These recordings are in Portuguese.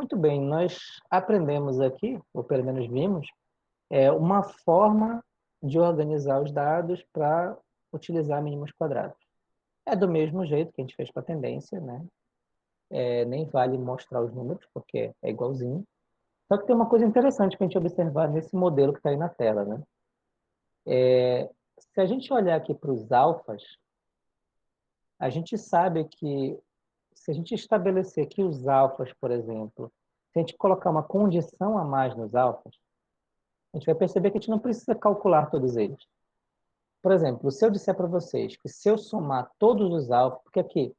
Muito bem, nós aprendemos aqui, ou pelo menos vimos, uma forma de organizar os dados para utilizar mínimos quadrados. É do mesmo jeito que a gente fez com a tendência, né? Nem vale mostrar os números, porque é igualzinho. Só que tem uma coisa interessante para a gente observar nesse modelo que está aí na tela, né? Se a gente olhar aqui para os alfas, a gente sabe que se a gente estabelecer que os alfas, por exemplo, se a gente colocar uma condição a mais nos alfas, a gente vai perceber que a gente não precisa calcular todos eles. Por exemplo, se eu disser para vocês que se eu somar todos os alfas, porque aqui,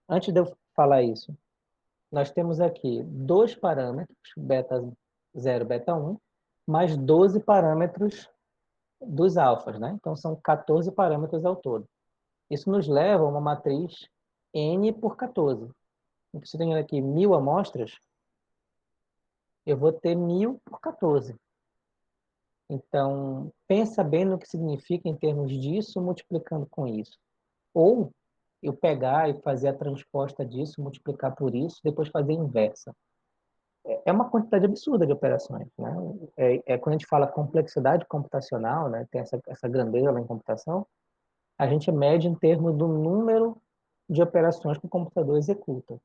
antes de eu falar isso, nós temos aqui dois parâmetros, beta 0, beta 1, mais 12 parâmetros dos alfas, né? Então, são 14 parâmetros ao todo. Isso nos leva a uma matriz N por 14. Então, se eu tenho aqui 1.000 amostras, eu vou ter 1.000 por 14. Então, pensa bem no que significa em termos disso, multiplicando com isso. Ou eu pegar e fazer a transposta disso, multiplicar por isso, depois fazer a inversa. É uma quantidade absurda de operações, né? Quando a gente fala complexidade computacional, né, tem essa grandeza lá em computação, a gente mede em termos do número de operações que o computador executa.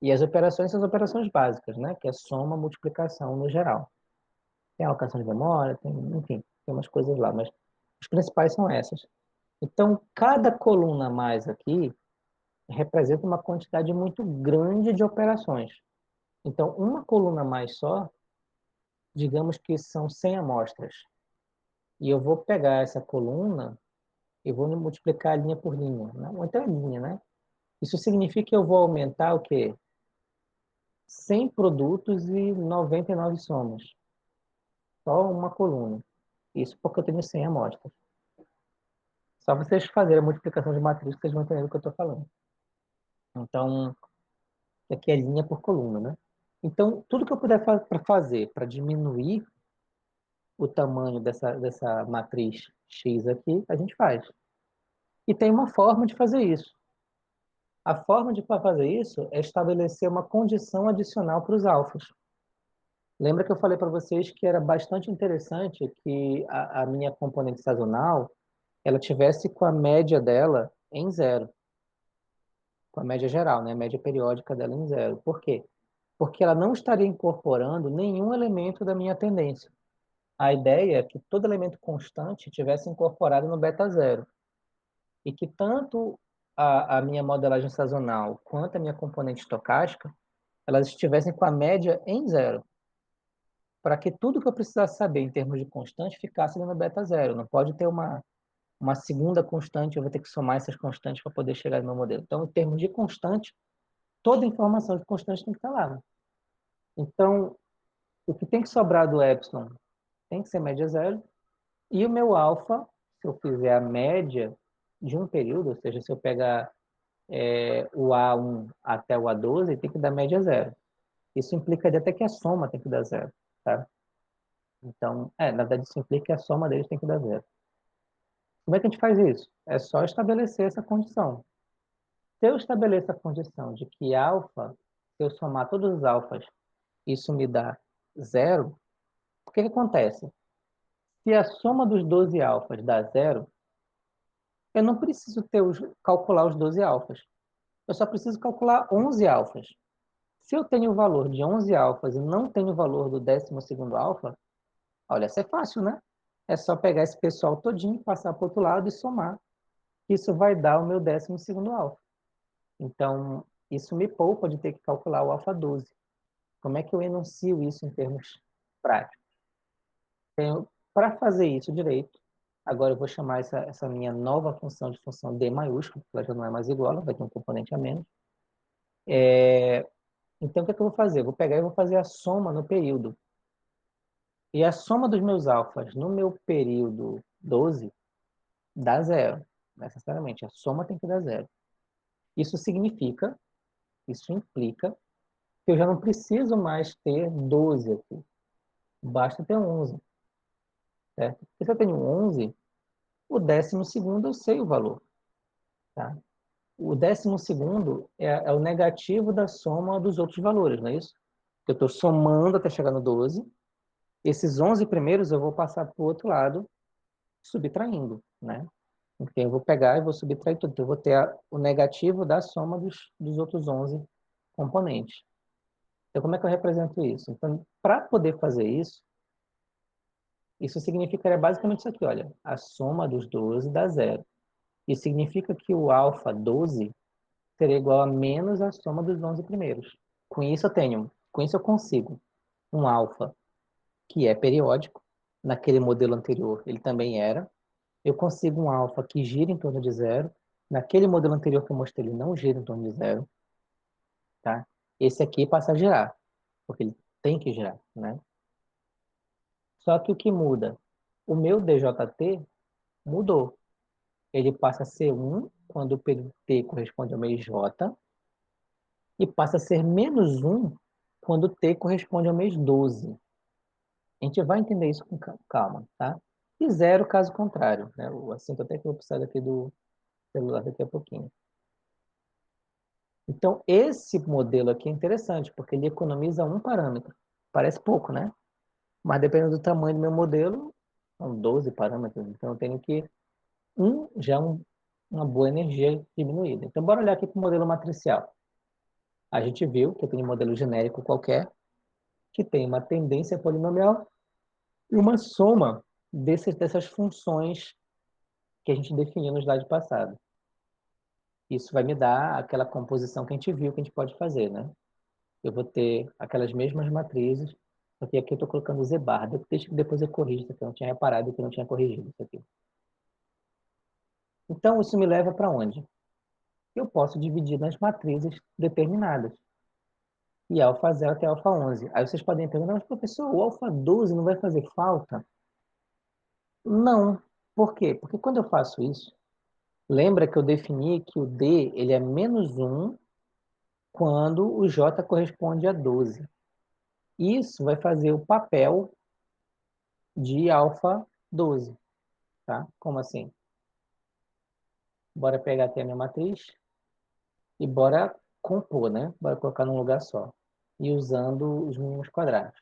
E as operações são as operações básicas, né, que é soma, multiplicação no geral. Tem alocação de memória, enfim, tem umas coisas lá, mas os principais são essas. Então, cada coluna a mais aqui representa uma quantidade muito grande de operações. Então, uma coluna a mais só, digamos que são 100 amostras. E eu vou pegar essa coluna e vou multiplicar linha por linha, né? Ou então linha, né? Isso significa que eu vou aumentar o quê? 100 produtos e 99 somas. Só uma coluna. Isso porque eu tenho 100 amostras. Só vocês fazerem a multiplicação de matriz, vocês vão entender o que eu estou falando. Então, aqui é linha por coluna, né? Então, tudo que eu puder fazer para diminuir o tamanho dessa matriz X aqui, a gente faz. E tem uma forma de fazer isso. A forma de fazer isso é estabelecer uma condição adicional para os alfas. Lembra que eu falei para vocês que era bastante interessante que a minha componente sazonal ela tivesse com a média dela em zero, com a média geral, né? A média periódica dela em zero. Por quê? Porque ela não estaria incorporando nenhum elemento da minha tendência. A ideia é que todo elemento constante tivesse incorporado no beta zero e que tanto a minha modelagem sazonal quanto a minha componente estocástica elas estivessem com a média em zero, para que tudo que eu precisasse saber em termos de constante ficasse ali no beta zero. Não pode ter uma segunda constante, eu vou ter que somar essas constantes para poder chegar no meu modelo. Então, em termos de constante, toda a informação de constante tem que estar lá, né? Então, o que tem que sobrar do epsilon tem que ser média zero, e o meu alfa, se eu fizer a média de um período, ou seja, se eu pegar o A1 até o A12, tem que dar média zero. Isso implica até que a soma tem que dar zero, tá? Então, na verdade, isso implica que a soma deles tem que dar zero. Como é que a gente faz isso? É só estabelecer essa condição. Se eu estabeleço a condição de que alfa, se eu somar todos os alfas, isso me dá zero, o que acontece? Se a soma dos 12 alfas dá zero, eu não preciso calcular os 12 alfas. Eu só preciso calcular 11 alfas. Se eu tenho o valor de 11 alfas e não tenho o valor do 12º alfa, olha, isso é fácil, né? É só pegar esse pessoal todinho, passar para o outro lado e somar. Isso vai dar o meu 12º alfa. Então, isso me poupa de ter que calcular o alfa 12. Como é que eu enuncio isso em termos práticos? Para fazer isso direito, agora eu vou chamar essa minha nova função de função D maiúsculo, porque ela já não é mais igual, ela vai ter um componente a menos. Então, o que é que eu vou fazer? Eu vou pegar e vou fazer a soma no período. E a soma dos meus alfas no meu período 12 dá zero, necessariamente. A soma tem que dar zero. Isso significa, isso implica, que eu já não preciso mais ter 12 aqui. Basta ter 11. Certo? Porque se eu tenho 11, o 12º eu sei o valor. Tá? O 12º é o negativo da soma dos outros valores, não é isso? Eu estou somando até chegar no 12. Esses 11 primeiros eu vou passar para o outro lado, subtraindo, né? Então, eu vou pegar e vou subtrair tudo. Então, eu vou ter o negativo da soma dos outros 11 componentes. Então, como é que eu represento isso? Então, para poder fazer isso significaria basicamente isso aqui, olha. A soma dos 12 dá zero. Isso significa que o alfa 12 seria igual a menos a soma dos 11 primeiros. Com isso eu consigo um alfa que é periódico. Naquele modelo anterior, ele também era. Eu consigo um alfa que gira em torno de zero. Naquele modelo anterior que eu mostrei, ele não gira em torno de zero. Tá? Esse aqui passa a girar, porque ele tem que girar, né? Só que o que muda? O meu DJT mudou. Ele passa a ser 1 quando o período T corresponde ao mês J e passa a ser menos 1 quando T corresponde ao mês 12. A gente vai entender isso com calma, tá? E zero caso contrário, né? O assunto até que eu vou precisar daqui do celular daqui a pouquinho. Então, esse modelo aqui é interessante, porque ele economiza um parâmetro. Parece pouco, né? Mas dependendo do tamanho do meu modelo, são 12 parâmetros. Então, eu tenho que já é uma boa energia diminuída. Então, bora olhar aqui para o modelo matricial. A gente viu que tem um modelo genérico qualquer, que tem uma tendência polinomial e uma soma dessas funções que a gente definiu no slide passado. Isso vai me dar aquela composição que a gente viu que a gente pode fazer, né? Eu vou ter aquelas mesmas matrizes, só que aqui eu estou colocando Z barra. Depois eu corrijo isso aqui, eu não tinha reparado que eu não tinha corrigido isso aqui. Então, isso me leva para onde? Eu posso dividir nas matrizes determinadas. E alfa 0 até alfa 11. Aí vocês podem perguntar, mas professor, o alfa 12 não vai fazer falta? Não. Por quê? Porque quando eu faço isso, lembra que eu defini que o D ele é menos 1 quando o J corresponde a 12. Isso vai fazer o papel de alfa 12, tá? Como assim? Bora pegar aqui a minha matriz e bora compor, né? Bora colocar num lugar só. E usando os mínimos quadrados.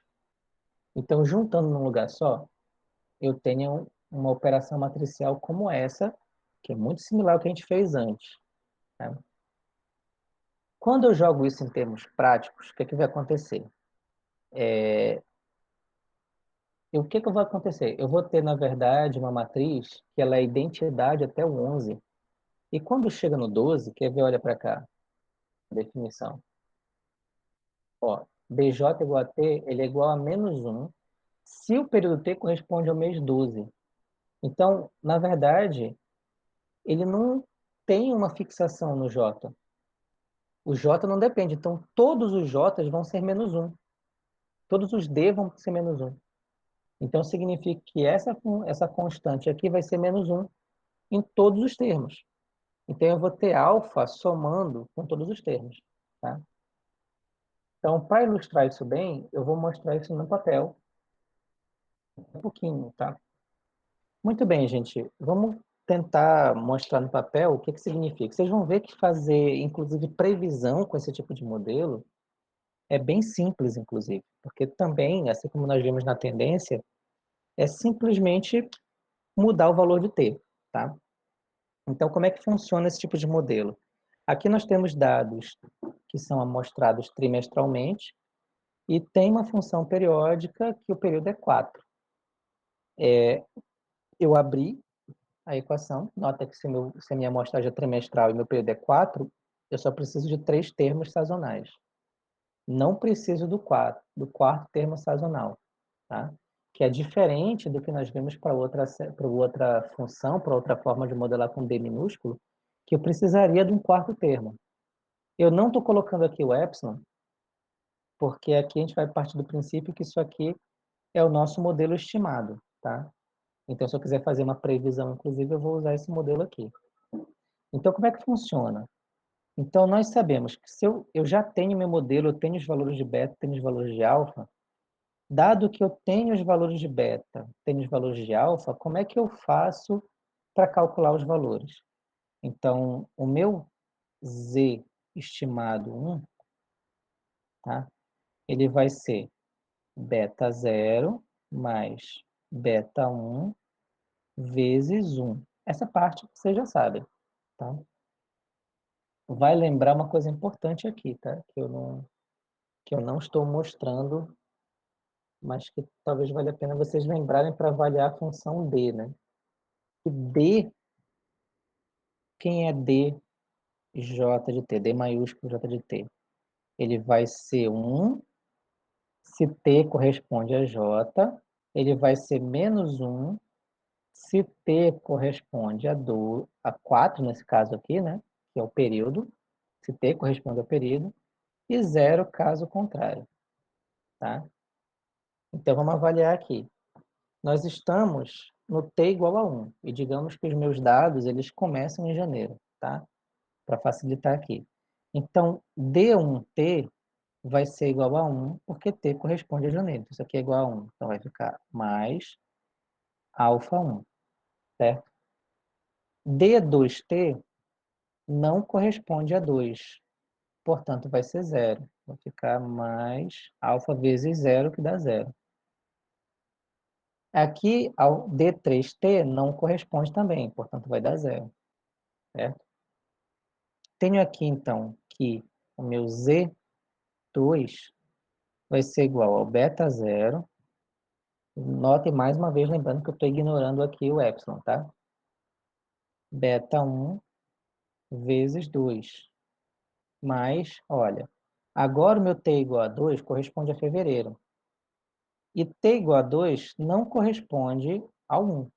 Então, juntando num lugar só, eu tenho uma operação matricial como essa, que é muito similar ao que a gente fez antes, né? Quando eu jogo isso em termos práticos, o que é que vai acontecer? O que é que vai acontecer? Eu vou ter, na verdade, uma matriz que ela é identidade até o 11. E quando chega no 12, quer ver, olha para cá, a definição. Ó, BJ igual a T, ele é igual a menos 1 se o período T corresponde ao mês 12. Então, na verdade, ele não tem uma fixação no J. O J não depende. Então, todos os J's vão ser menos 1. Todos os D vão ser menos 1. Então, significa que essa constante aqui vai ser menos 1 em todos os termos. Então, eu vou ter alfa somando com todos os termos. Tá? Então, para ilustrar isso bem, eu vou mostrar isso no papel um pouquinho, tá? Muito bem, gente. Vamos tentar mostrar no papel o que que significa. Vocês vão ver que fazer, inclusive, previsão com esse tipo de modelo é bem simples, inclusive, porque também, assim como nós vimos na tendência, é simplesmente mudar o valor de t, tá? Então, como é que funciona esse tipo de modelo? Aqui nós temos dados que são amostrados trimestralmente e tem uma função periódica que o período é 4. Eu abri a equação, nota que se a minha amostragem é trimestral e meu período é 4, eu só preciso de 3 termos sazonais. Não preciso do quarto termo sazonal, tá? Que é diferente do que nós vimos para outra função, para outra forma de modelar com D minúsculo, que eu precisaria de um quarto termo. Eu não estou colocando aqui o epsilon, porque aqui a gente vai partir do princípio que isso aqui é o nosso modelo estimado, tá? Então, se eu quiser fazer uma previsão, inclusive, eu vou usar esse modelo aqui. Então, como é que funciona? Então, nós sabemos que se eu já tenho meu modelo, eu tenho os valores de beta, tenho os valores de alfa, dado que eu tenho os valores de beta, tenho os valores de alfa, como é que eu faço para calcular os valores? Então, o meu Z estimado 1, tá? ele vai ser beta 0 mais beta 1 vezes 1. Essa parte você já sabe, tá? Vai lembrar uma coisa importante aqui, tá? Que eu não estou mostrando, mas que talvez valha a pena vocês lembrarem para avaliar a função D, né? E D, quem é D, J de T, D maiúsculo J de T? Ele vai ser 1, se T corresponde a J, ele vai ser menos 1, se T corresponde a 4, nesse caso aqui, né? Que é o período, se T corresponde ao período, e 0 caso contrário, tá? Então, vamos avaliar aqui. Nós estamos no T igual a 1, e digamos que os meus dados, eles começam em janeiro, tá? Para facilitar aqui. Então, D1T vai ser igual a 1, porque T corresponde a janeiro. Então, isso aqui é igual a 1. Então, vai ficar mais alfa 1, certo? D2T não corresponde a 2, portanto, vai ser 0. Vai ficar mais alfa vezes 0, que dá 0. Aqui, ao D3T não corresponde também, portanto, vai dar 0, certo? Tenho aqui, então, que o meu Z2 vai ser igual ao beta 0. Note mais uma vez, lembrando que eu estou ignorando aqui o epsilon, tá? Beta 1 vezes 2. Mas, olha, agora o meu T igual a 2 corresponde a fevereiro. E T igual a 2 não corresponde ao 1.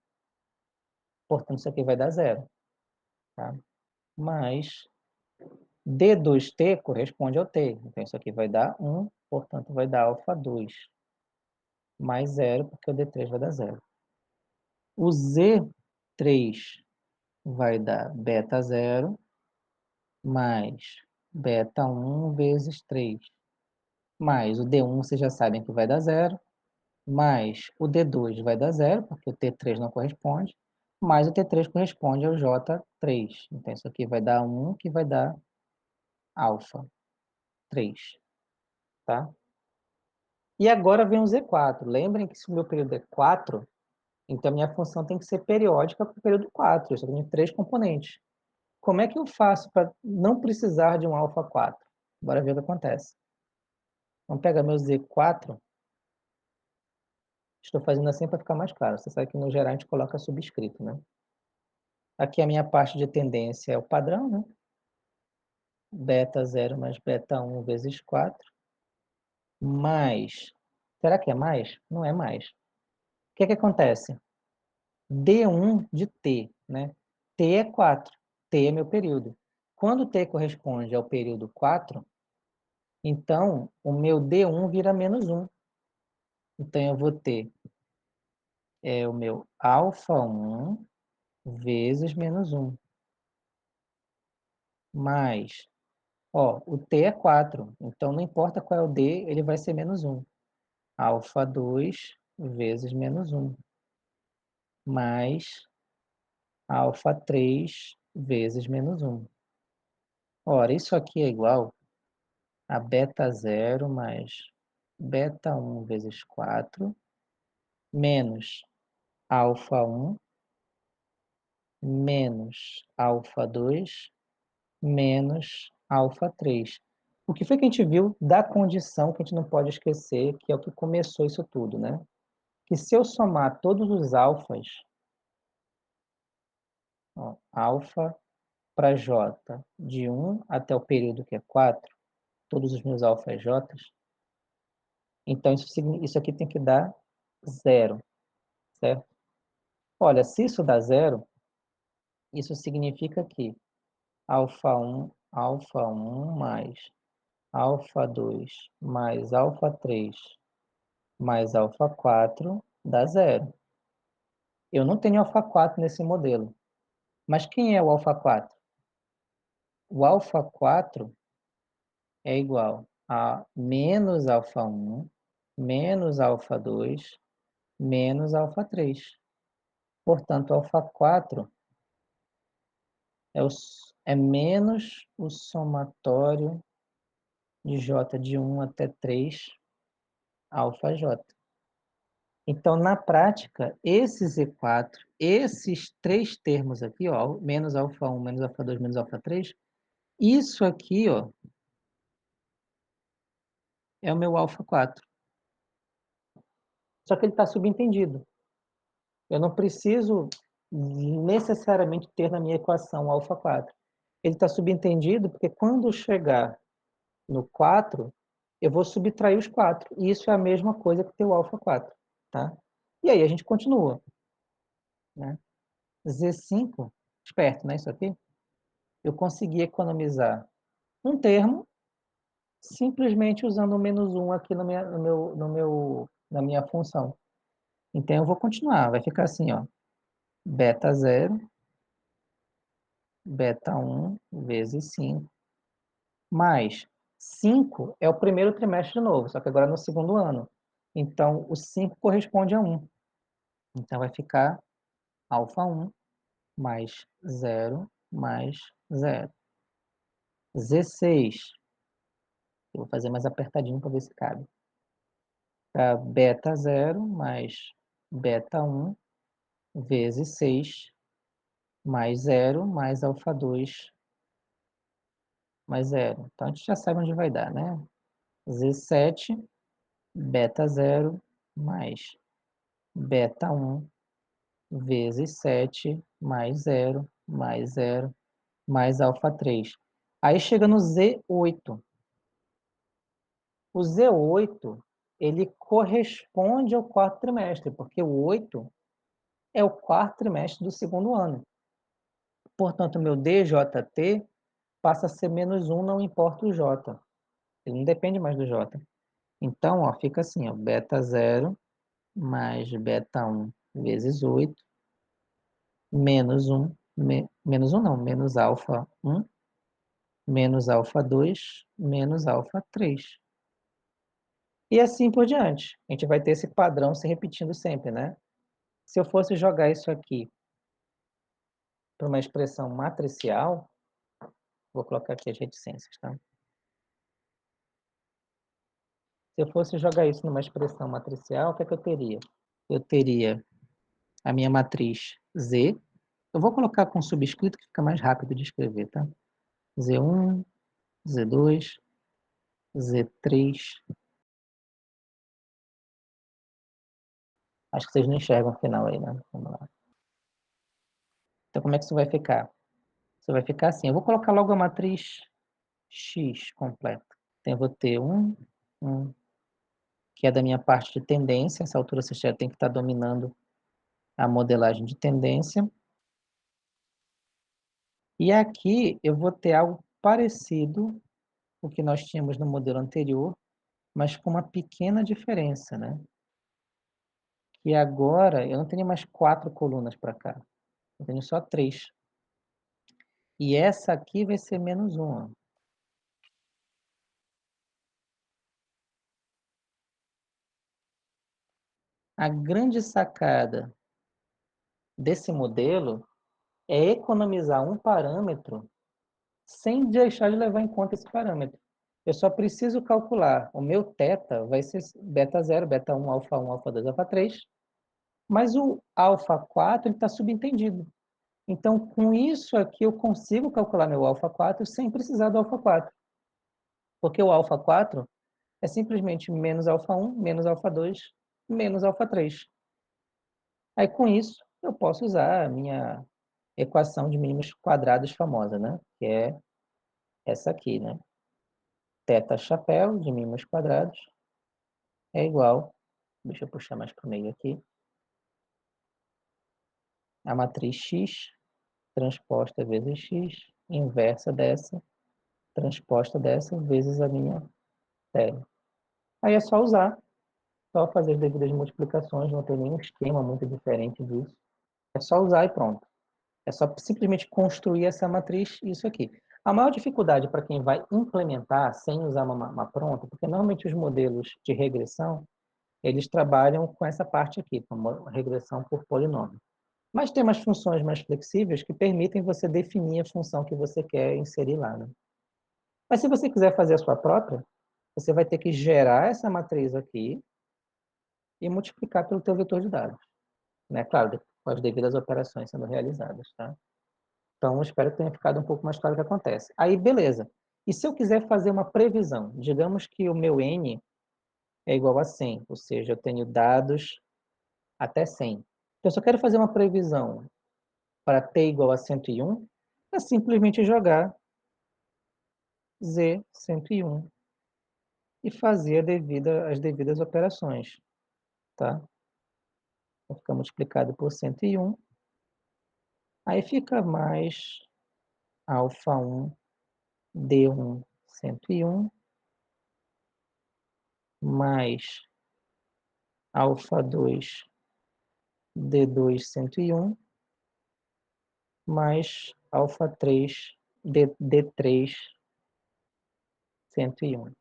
Portanto, isso aqui vai dar 0. Tá? Mas D2T corresponde ao T. Então, isso aqui vai dar 1. Portanto, vai dar alfa 2. Mais 0, porque o D3 vai dar 0. O Z3 vai dar beta 0 mais beta 1 vezes 3. Mais o D1, vocês já sabem que vai dar 0. Mais o D2 vai dar 0, porque o T3 não corresponde. Mais o T3 corresponde ao J3. Então, isso aqui vai dar 1, que vai dar alfa 3. Tá? E agora vem o Z4. Lembrem que se o meu período é 4, então a minha função tem que ser periódica para o período 4. Eu só tenho 3 componentes. Como é que eu faço para não precisar de um alfa 4? Bora ver o que acontece. Vamos pegar meu Z4. Estou fazendo assim para ficar mais claro. Você sabe que no geral a gente coloca subscrito, né? Aqui a minha parte de tendência é o padrão, né? Beta 0 mais beta 1 vezes 4. Mais. Será que é mais? Não é mais. O que é que acontece? D1 de T, né? T é 4. T é meu período. Quando T corresponde ao período 4, então o meu D1 vira menos 1. Então eu vou ter o meu alfa 1 vezes menos 1. Mais, ó, o T é 4, então não importa qual é o D, ele vai ser menos 1. Alfa 2 vezes menos 1. Mais alfa 3 vezes menos 1. Ora, isso aqui é igual a beta 0 mais beta 1 vezes 4, menos alfa 1, menos alfa 2, menos alfa 3. O que foi que a gente viu da condição que a gente não pode esquecer, que é o que começou isso tudo, né? Que se eu somar todos os alfas, ó, alfa para j, de 1 até o período que é 4, todos os meus alfas j, então isso aqui tem que dar 0, certo? Olha, se isso dá 0, isso significa que alfa 1 mais alfa 2 mais alfa 3 mais alfa 4 dá 0. Eu não tenho alfa 4 nesse modelo. Mas quem é o alfa 4? O alfa 4 é igual a menos alfa 1, menos alfa 2, menos alfa 3. Portanto, alfa 4 é menos o somatório de j de 1 até 3 alfa j. Então, na prática, esse Z4, esses três termos aqui, ó, menos alfa 1, menos alfa 2, menos alfa 3, isso aqui, ó, é o meu alfa 4. Só que ele está subentendido. Eu não preciso necessariamente ter na minha equação o alfa 4. Ele está subentendido porque quando chegar no 4, eu vou subtrair os 4. E isso é a mesma coisa que ter o alfa 4. Tá? E aí a gente continua. Né? Z5, esperto, né? Isso aqui. Eu consegui economizar um termo simplesmente usando o menos 1 aqui na minha função. Então, eu vou continuar. Vai ficar assim, ó. Beta 0, beta 1 vezes 5, mais 5 é o primeiro trimestre de novo, só que agora é no segundo ano. Então, o 5 corresponde a 1. Então, vai ficar alfa 1 mais 0 mais 0. Z6. Eu vou fazer mais apertadinho para ver se cabe. Beta 0 mais beta 1 vezes 6 mais 0 mais alfa 2 mais 0. Então, a gente já sabe onde vai dar, né? Z7, beta 0 mais beta 1 vezes 7 mais 0 mais 0 mais alfa 3. Aí chega no Z8. O Z8, ele corresponde ao quarto trimestre, porque o 8 é o quarto trimestre do segundo ano. Portanto, o meu DJT passa a ser menos 1, não importa o J. Ele não depende mais do J. Então, ó, fica assim, ó, beta 0 mais beta 1 vezes 8, menos 1, menos 1 não, menos alfa 1, menos alfa 2, menos alfa 3. E assim por diante. A gente vai ter esse padrão se repetindo sempre, né? Se eu fosse jogar isso aqui para uma expressão matricial, vou colocar aqui as reticências, tá? Se eu fosse jogar isso numa expressão matricial, o que é que eu teria? Eu teria a minha matriz Z. Eu vou colocar com subscrito que fica mais rápido de escrever, tá? Z1, Z2, Z3. Acho que vocês não enxergam o final aí, né? Vamos lá. Então, como é que isso vai ficar? Isso vai ficar assim. Eu vou colocar logo a matriz X completa. Então, eu vou ter 1, que é da minha parte de tendência. Essa altura você já tem que estar dominando a modelagem de tendência. E aqui eu vou ter algo parecido com o que nós tínhamos no modelo anterior, mas com uma pequena diferença, né? Que agora eu não tenho mais 4 colunas para cá. Eu tenho só 3. E essa aqui vai ser menos 1. A grande sacada desse modelo é economizar um parâmetro sem deixar de levar em conta esse parâmetro. Eu só preciso calcular o meu θ, vai ser beta 0, beta 1, alfa 1, alfa 2, alfa 3, mas o alfa 4 está subentendido. Então, com isso aqui, eu consigo calcular meu alfa 4 sem precisar do alfa 4. Porque o alfa 4 é simplesmente menos alfa 1, menos alfa 2, menos alfa 3. Aí, com isso, eu posso usar a minha equação de mínimos quadrados famosa, né? Que é essa aqui, né? Θ chapéu de mínimos quadrados é igual, deixa eu puxar mais para o meio aqui, a matriz X transposta vezes X, inversa dessa, transposta dessa, vezes a minha série. Aí é só usar, só fazer as devidas multiplicações, não tem nenhum esquema muito diferente disso. É só usar e pronto. É só simplesmente construir essa matriz, isso aqui. A maior dificuldade para quem vai implementar sem usar uma pronta, porque normalmente os modelos de regressão, eles trabalham com essa parte aqui, com regressão por polinômio. Mas tem umas funções mais flexíveis que permitem você definir a função que você quer inserir lá. Né? Mas se você quiser fazer a sua própria, você vai ter que gerar essa matriz aqui, e multiplicar pelo teu vetor de dados, né? Claro, com as devidas operações sendo realizadas, tá? Então, espero que tenha ficado um pouco mais claro o que acontece. Aí, beleza. E se eu quiser fazer uma previsão? Digamos que o meu N é igual a 100, ou seja, eu tenho dados até 100. Então, se eu quero fazer uma previsão para t igual a 101, é simplesmente jogar z 101 e fazer as devidas operações, tá? Vai ficar multiplicado por 101, aí fica mais alfa 1 D1 101 mais alfa 2 D2 101 mais alfa 3 D3 101.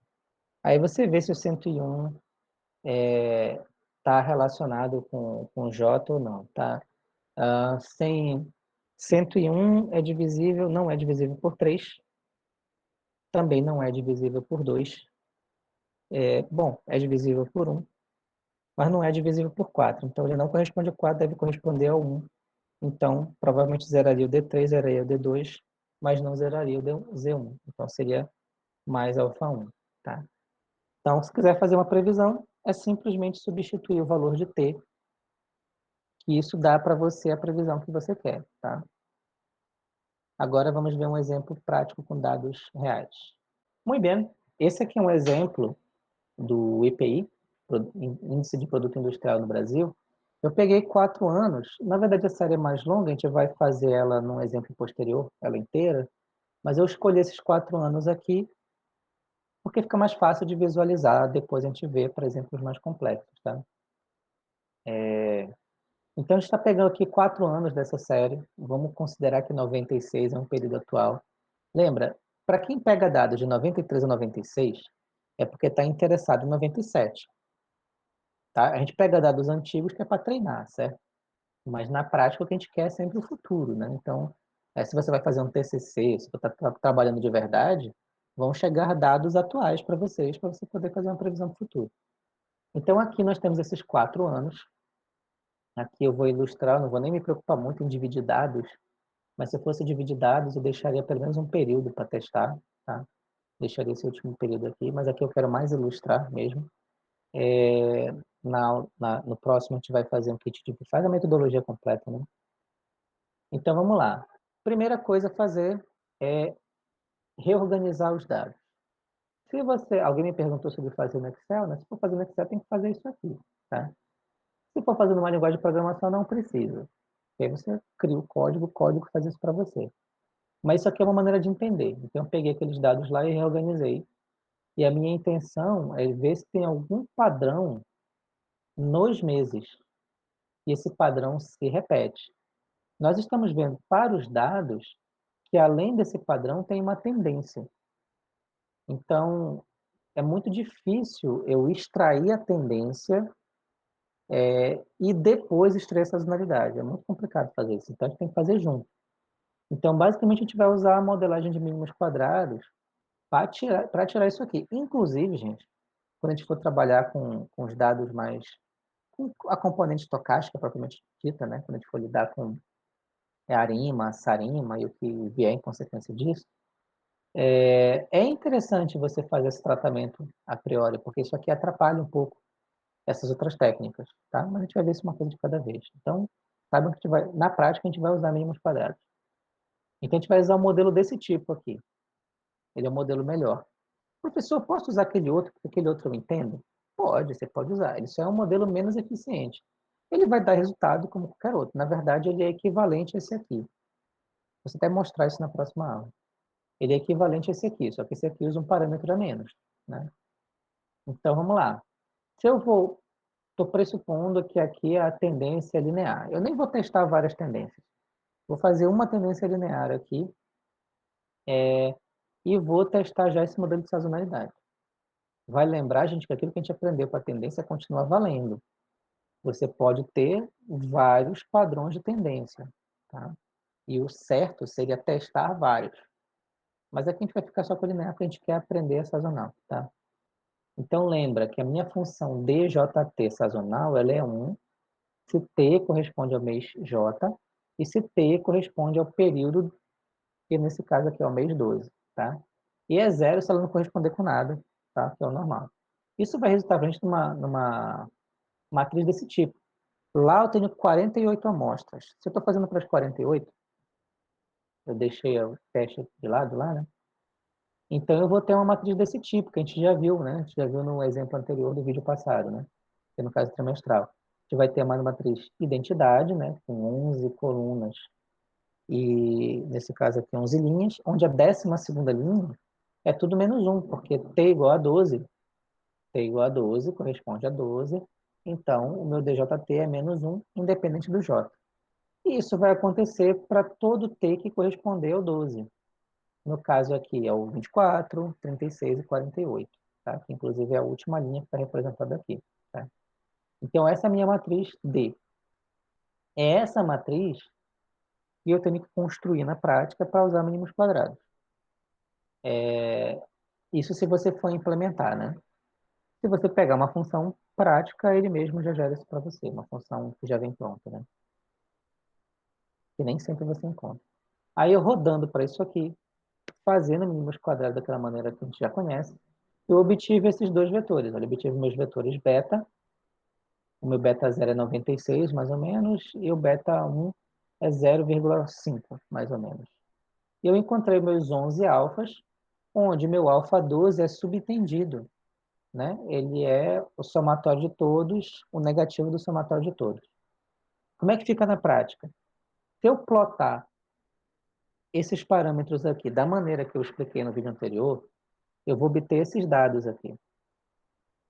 Aí você vê se o 101 está relacionado com J ou não, tá? Sem 101 é divisível, não é divisível por 3, também não é divisível por 2. Bom, é divisível por 1, mas não é divisível por 4. Então, ele não corresponde a 4, deve corresponder a 1. Então, provavelmente zeraria o D3, zeraria o D2, mas não zeraria o Z1. Então, seria mais alfa 1. Tá? Então, se quiser fazer uma previsão, é simplesmente substituir o valor de T, que isso dá para você a previsão que você quer. Tá? Agora, vamos ver um exemplo prático com dados reais. Muito bem, esse aqui é um exemplo do IPI, Índice de Produto Industrial no Brasil. Eu peguei 4 anos, na verdade a série é mais longa, a gente vai fazer ela num exemplo posterior, ela inteira, mas eu escolhi esses 4 anos aqui porque fica mais fácil de visualizar, depois a gente vê para exemplos mais complexos, tá? Então a gente está pegando aqui 4 anos dessa série, vamos considerar que 96 é um período atual. Lembra, para quem pega dados de 93 a 96, é porque está interessado em 97. Tá? A gente pega dados antigos que é para treinar, certo? Mas na prática o que a gente quer é sempre o futuro, né? Então, se você vai fazer um TCC, se você está trabalhando de verdade, vão chegar dados atuais para você poder fazer uma previsão para o futuro. Então, aqui nós temos esses 4 anos. Aqui eu vou ilustrar, não vou nem me preocupar muito em dividir dados, mas se fosse dividir dados, eu deixaria pelo menos um período para testar, tá? Deixaria esse último período aqui, mas aqui eu quero mais ilustrar mesmo. É, no próximo a gente vai fazer um kit de faz a metodologia completa, né? Então vamos lá. Primeira coisa a fazer é reorganizar os dados. Se alguém me perguntou sobre fazer no Excel, né? Se for fazer no Excel, tem que fazer isso aqui, tá? Se for fazer numa linguagem de programação, não precisa. Aí você cria o código faz isso para você. Mas isso aqui é uma maneira de entender. Então eu peguei aqueles dados lá e reorganizei. E a minha intenção é ver se tem algum padrão nos meses. E esse padrão se repete. Nós estamos vendo para os dados que, além desse padrão, tem uma tendência. Então, é muito difícil eu extrair a tendência e depois extrair a sazonalidade. É muito complicado fazer isso. Então, a gente tem que fazer junto. Então, basicamente, a gente vai usar a modelagem de mínimos quadrados para tirar isso aqui. Inclusive, gente, quando a gente for trabalhar com os dados mais... com a componente estocástica, propriamente dita, né? Quando a gente for lidar com ARIMA, SARIMA e o que vier em consequência disso, é interessante você fazer esse tratamento a priori, porque isso aqui atrapalha um pouco essas outras técnicas, tá? Mas a gente vai ver isso uma coisa de cada vez. Então, saibam que na prática a gente vai usar mínimos quadrados. Então, a gente vai usar um modelo desse tipo aqui. Ele é um modelo melhor. Professor, posso usar aquele outro, porque aquele outro eu entendo? Pode, você pode usar. Ele só é um modelo menos eficiente. Ele vai dar resultado como qualquer outro. Na verdade, ele é equivalente a esse aqui. Você vai mostrar isso na próxima aula. Ele é equivalente a esse aqui, só que esse aqui usa um parâmetro a menos, né? Então, vamos lá. Se eu estou pressupondo que aqui a tendência é linear. Eu nem vou testar várias tendências. Vou fazer uma tendência linear aqui e vou testar já esse modelo de sazonalidade. Vai lembrar, gente, que aquilo que a gente aprendeu com a tendência continua valendo. Você pode ter vários padrões de tendência, tá? E o certo seria testar vários. Mas aqui a gente vai ficar só com o linear, porque a gente quer aprender a sazonal, tá? Então, lembra que a minha função djt sazonal, ela é 1, se t corresponde ao mês j, e se t corresponde ao período, que nesse caso aqui é o mês 12, tá? E é 0 se ela não corresponder com nada, tá? Que é o normal. Isso vai resultar pra gente numa matriz desse tipo. Lá eu tenho 48 amostras. Se eu estou fazendo para as 48, eu deixei o teste de lado lá, né? Então eu vou ter uma matriz desse tipo, que a gente já viu, né? A gente já viu no exemplo anterior do vídeo passado, né? Que é no caso trimestral. A gente vai ter uma matriz identidade, né? Com 11 colunas e, nesse caso aqui, 11 linhas, onde a 12ª linha é tudo menos 1, porque t igual a 12. T igual a 12 corresponde a 12. Então, o meu DJT é menos 1, independente do J. E isso vai acontecer para todo T que corresponder ao 12. No caso aqui é o 24, 36 e 48, tá? Que inclusive é a última linha que está representada aqui, tá? Então essa é a minha matriz D. É essa matriz que eu tenho que construir na prática para usar mínimos quadrados. Isso se você for implementar, né? Se você pegar uma função prática, ele mesmo já gera isso para você, uma função que já vem pronta, né? Que nem sempre você encontra. Aí eu rodando para isso aqui, fazendo mínimos quadrados daquela maneira que a gente já conhece, eu obtive esses dois vetores. Eu obtive meus vetores beta, o meu beta 0 é 96, mais ou menos, e o beta 1 é 0,5, mais ou menos. E eu encontrei meus 11 alfas, onde meu alfa 12 é subtendido, né? Ele é o somatório de todos, o negativo do somatório de todos. Como é que fica na prática? Se eu plotar esses parâmetros aqui da maneira que eu expliquei no vídeo anterior, eu vou obter esses dados aqui,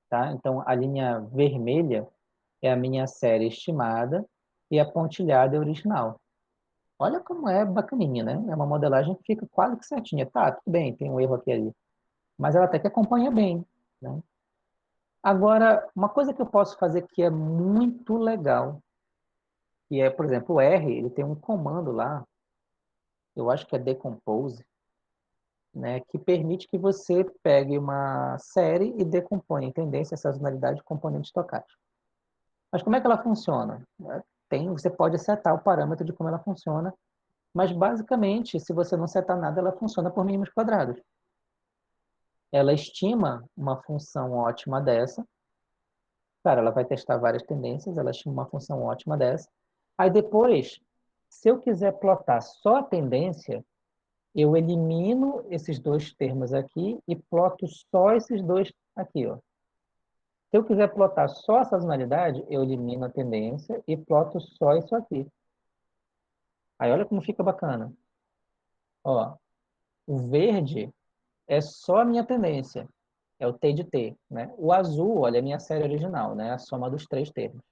tá? Então, a linha vermelha é a minha série estimada e a pontilhada é original. Olha como é bacaninha, né? É uma modelagem que fica quase que certinha. Tá, tudo bem, tem um erro aqui e ali. Mas ela até que acompanha bem, né? Agora, uma coisa que eu posso fazer que é muito legal, que é, por exemplo, o R, ele tem um comando lá, eu acho que é decompose, né, que permite que você pegue uma série e decomponha em tendência, sazonalidade, componente estocástico. Mas como é que ela funciona? Você pode setar o parâmetro de como ela funciona, mas basicamente, se você não setar nada, ela funciona por mínimos quadrados. Ela estima uma função ótima dessa. Cara, ela vai testar várias tendências, ela estima uma função ótima dessa. Aí depois, se eu quiser plotar só a tendência, eu elimino esses dois termos aqui e ploto só esses dois aqui, ó. Se eu quiser plotar só a sazonalidade, eu elimino a tendência e ploto só isso aqui. Aí olha como fica bacana. Ó, o verde é só a minha tendência, é o T de T, né? O azul, olha, é a minha série original, né? A soma dos três termos.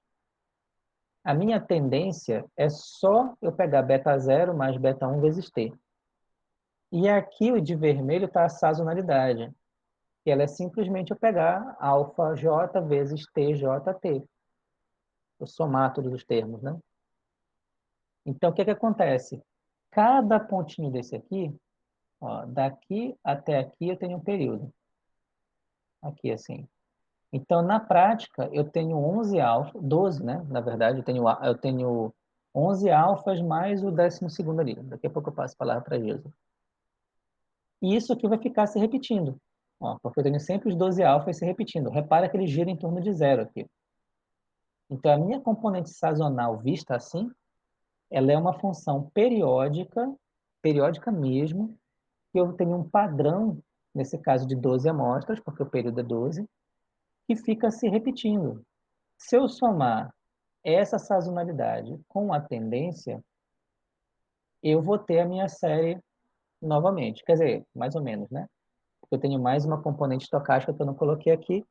A minha tendência é só eu pegar beta 0 mais beta 1 vezes T. E aqui o de vermelho está a sazonalidade, que ela é simplesmente eu pegar alfa J vezes TJT, eu somar todos os termos, né? Então, o que que acontece? Cada pontinho desse aqui, ó, daqui até aqui eu tenho um período. Aqui, assim. Então, na prática, eu tenho 11 alfas, 12, né? Na verdade, eu tenho 11 alfas mais o 12º ali. Daqui a pouco eu passo a palavra para Jesus. E isso aqui vai ficar se repetindo, ó, porque eu tenho sempre os 12 alfas se repetindo. Repara que ele gira em torno de zero aqui. Então, a minha componente sazonal vista assim, ela é uma função periódica, periódica mesmo, que eu tenho um padrão, nesse caso de 12 amostras, porque o período é 12, que fica se repetindo. Se eu somar essa sazonalidade com a tendência, eu vou ter a minha série novamente. Quer dizer, mais ou menos, né? Porque eu tenho mais uma componente estocástica que eu não coloquei aqui,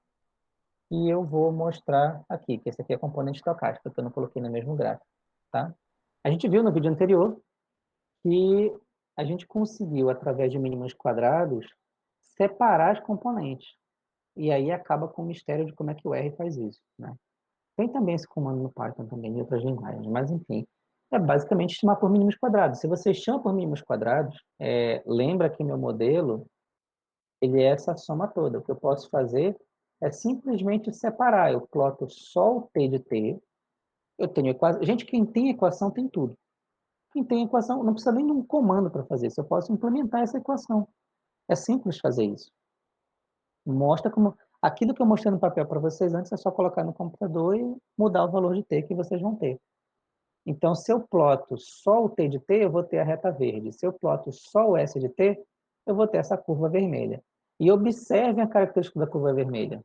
e eu vou mostrar aqui, que esse aqui é a componente estocástica, que eu não coloquei no mesmo gráfico, tá? A gente viu no vídeo anterior que a gente conseguiu, através de mínimos quadrados, separar as componentes. E aí acaba com o mistério de como é que o R faz isso, né? Tem também esse comando no Python também, em outras linguagens, mas enfim, é basicamente estimar por mínimos quadrados. Se você chama por mínimos quadrados, lembra que meu modelo, ele é essa soma toda. O que eu posso fazer É simplesmente separar. Eu ploto só o T de T. Eu tenho equação. Gente, quem tem equação tem tudo. Quem tem equação não precisa nem de um comando para fazer isso. Eu posso implementar essa equação. É simples fazer isso. Mostra como. Aquilo que eu mostrei no papel para vocês antes é só colocar no computador e mudar o valor de T que vocês vão ter. Então, se eu ploto só o T de T, eu vou ter a reta verde. Se eu ploto só o S de T, eu vou ter essa curva vermelha. E observem a característica da curva vermelha.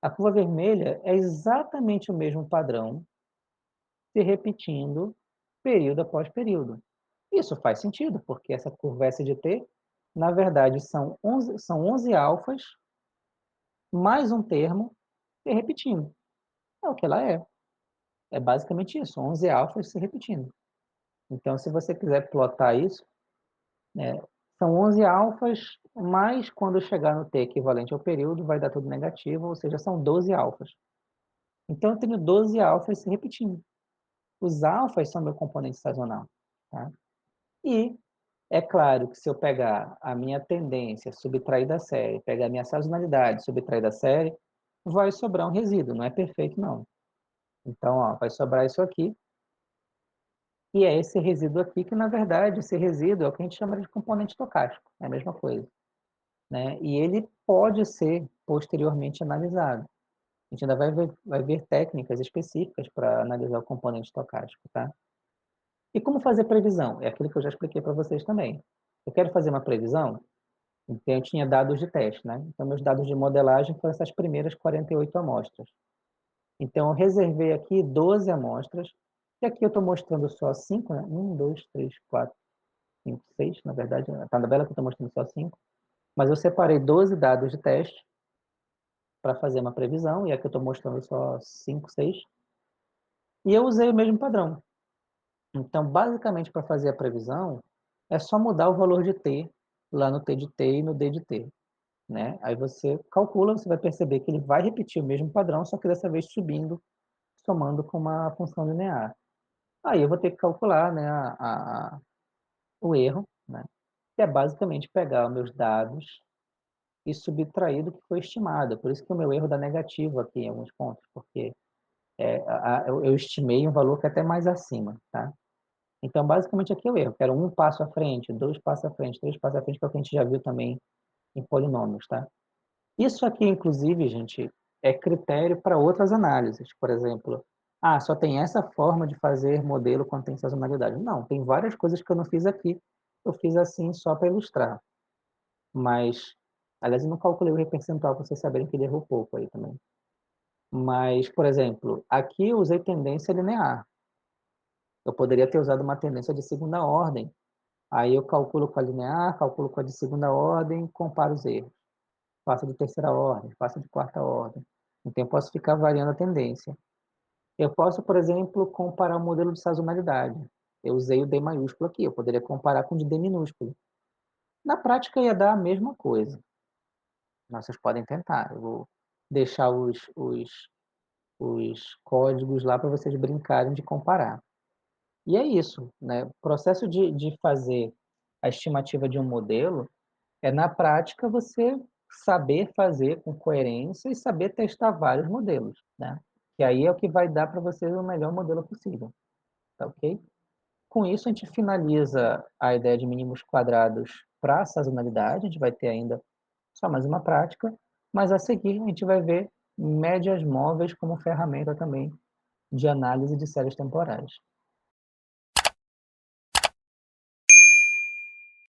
A curva vermelha é exatamente o mesmo padrão se repetindo período após período. Isso faz sentido, porque essa curva S de T, na verdade, são 11 alfas mais um termo se repetindo. É o que ela é. É basicamente isso, 11 alfas se repetindo. Então, se você quiser plotar isso, né, são 11 alfas, mas quando chegar no T equivalente ao período, vai dar tudo negativo, ou seja, são 12 alfas. Então, eu tenho 12 alfas se repetindo. Os alfas são meu componente sazonal. Tá? E é claro que se eu pegar a minha tendência, subtrair da série, pegar a minha sazonalidade, subtrair da série, vai sobrar um resíduo, não é perfeito, não. Então, ó, vai sobrar isso aqui, e é esse resíduo aqui que, na verdade, esse resíduo é o que a gente chama de componente estocástico, é a mesma coisa. Né? E ele pode ser posteriormente analisado. A gente ainda vai ver técnicas específicas para analisar o componente estocástico, tá? E como fazer previsão? É aquilo que eu já expliquei para vocês também. Eu quero fazer uma previsão, então eu tinha dados de teste, né? Então meus dados de modelagem foram essas primeiras 48 amostras. Então eu reservei aqui 12 amostras, e aqui eu estou mostrando só 5, né? 1, 2, 3, 4, 5, 6, na verdade, a tabela que eu estou mostrando só 5. Mas eu separei 12 dados de teste para fazer uma previsão, e aqui eu estou mostrando só 5, 6. E eu usei o mesmo padrão. Então, basicamente, para fazer a previsão, é só mudar o valor de T lá no T de T e no D de T. Né? Aí você calcula, você vai perceber que ele vai repetir o mesmo padrão, só que dessa vez subindo, somando com uma função linear. Aí eu vou ter que calcular, né, o erro, né, que é basicamente pegar os meus dados e subtrair do que foi estimado. Por isso que o meu erro dá negativo aqui em alguns pontos, porque eu estimei um valor que é até mais acima. Tá? Então, basicamente, aqui é o erro. Quero um passo à frente, dois passos à frente, três passos à frente, que é o que a gente já viu também em polinômios. Tá? Isso aqui, inclusive, gente, é critério para outras análises. Por exemplo, só tem essa forma de fazer modelo quando tem sazonalidade. Não, tem várias coisas que eu não fiz aqui. Eu fiz assim só para ilustrar. Mas, aliás, eu não calculei o percentual para vocês saberem que ele errou pouco aí também. Mas, por exemplo, aqui eu usei tendência linear. Eu poderia ter usado uma tendência de segunda ordem. Aí eu calculo com a linear, calculo com a de segunda ordem, comparo os erros. Faço de terceira ordem, faço de quarta ordem. Então, eu posso ficar variando a tendência. Eu posso, por exemplo, comparar o modelo de sazonalidade. Eu usei o D maiúsculo aqui, eu poderia comparar com o de D minúsculo. Na prática, ia dar a mesma coisa. Mas vocês podem tentar. Eu vou deixar os códigos lá para vocês brincarem de comparar. E é isso, né? O processo de fazer a estimativa de um modelo é, na prática, você saber fazer com coerência e saber testar vários modelos, né? Que aí é o que vai dar para você o melhor modelo possível, tá ok? Com isso, a gente finaliza a ideia de mínimos quadrados para a sazonalidade, a gente vai ter ainda só mais uma prática, mas a seguir a gente vai ver médias móveis como ferramenta também de análise de séries temporais.